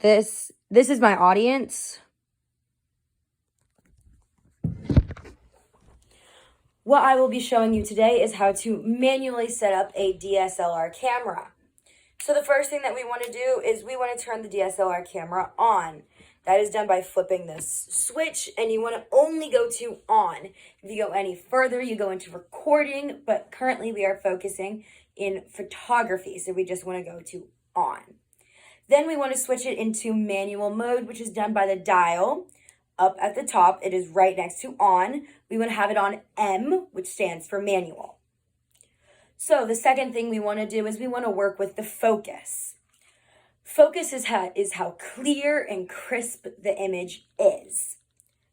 This is my audience. What I will be showing you today is how to manually set up a DSLR camera. So the first thing that we want to do is we want to turn the DSLR camera on. That is done by flipping this switch, and you want to only go to on. If you go any further, you go into recording, but currently we are focusing in photography, so we just want to go to on. Then we want to switch it into manual mode, which is done by the dial. Up at the top, it is right next to on. We want to have it on M, which stands for manual. So the second thing we want to do is we want to work with the focus. Focus is how clear and crisp the image is.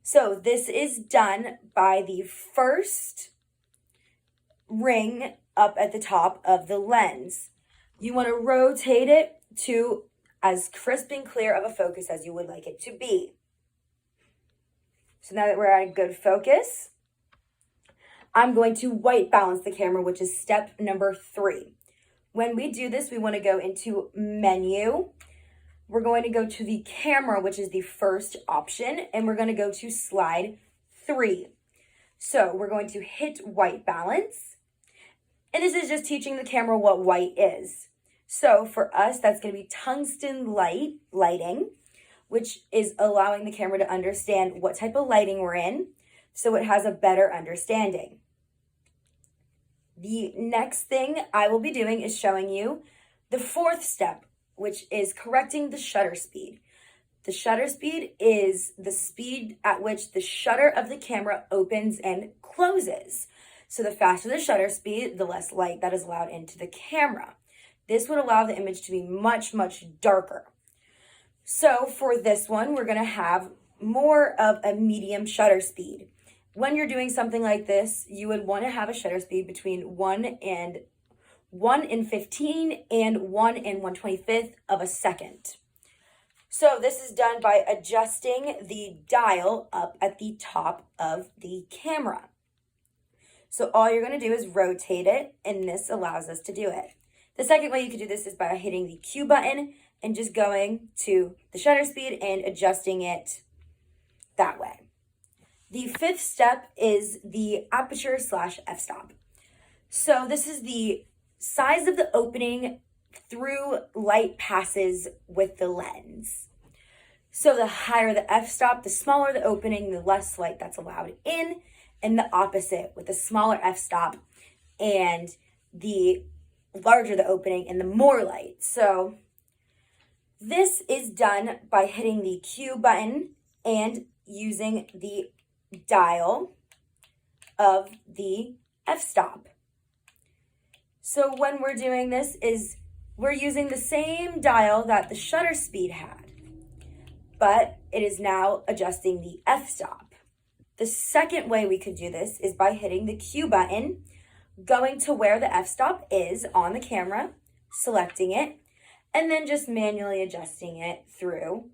So this is done by the first ring up at the top of the lens. You want to rotate it to as crisp and clear of a focus as you would like it to be. So now that we're at a good focus, I'm going to white balance the camera, which is step number 3. When we do this, we want to go into menu. We're going to go to the camera, which is the first option, and we're going to go to slide 3. So we're going to hit white balance, and this is just teaching the camera what white is. So for us, that's going to be tungsten lighting, which is allowing the camera to understand what type of lighting we're in, so it has a better understanding. The next thing I will be doing is showing you the 4th step, which is correcting the shutter speed. The shutter speed is the speed at which the shutter of the camera opens and closes. So the faster the shutter speed, the less light that is allowed into the camera. This would allow the image to be much, much darker. So for this one, we're going to have more of a medium shutter speed. When you're doing something like this, you would want to have a shutter speed between 1 in 15 and 1 in 1/25 of a second. So this is done by adjusting the dial up at the top of the camera. So all you're going to do is rotate it, and this allows us to do it. The second way you could do this is by hitting the Q button and just going to the shutter speed and adjusting it that way. The 5th step is the aperture / f-stop. So this is the size of the opening through light passes with the lens. So the higher the f-stop, the smaller the opening, the less light that's allowed in, and the opposite with the smaller f-stop and the larger the opening and the more light. So this is done by hitting the Q button and using the dial of the f-stop. So when we're doing this is we're using the same dial that the shutter speed had, but it is now adjusting the f-stop. The second way we could do this is by hitting the Q button, going to where the f-stop is on the camera, selecting it, and then just manually adjusting it through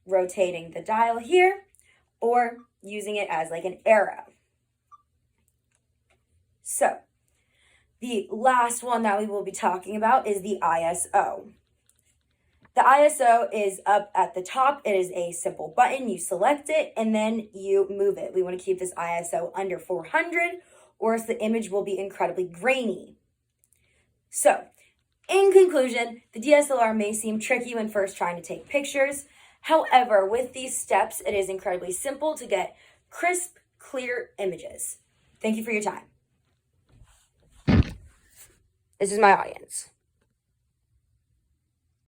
rotating the dial here or using it as like an arrow. So the last one that we will be talking about is the ISO. The ISO is up at the top. It is a simple button. You select it and then you move it. We want to keep this ISO under 400 or else the image will be incredibly grainy. So in conclusion, the DSLR may seem tricky when first trying to take pictures. However, with these steps, it is incredibly simple to get crisp, clear images. Thank you for your time. This is my audience.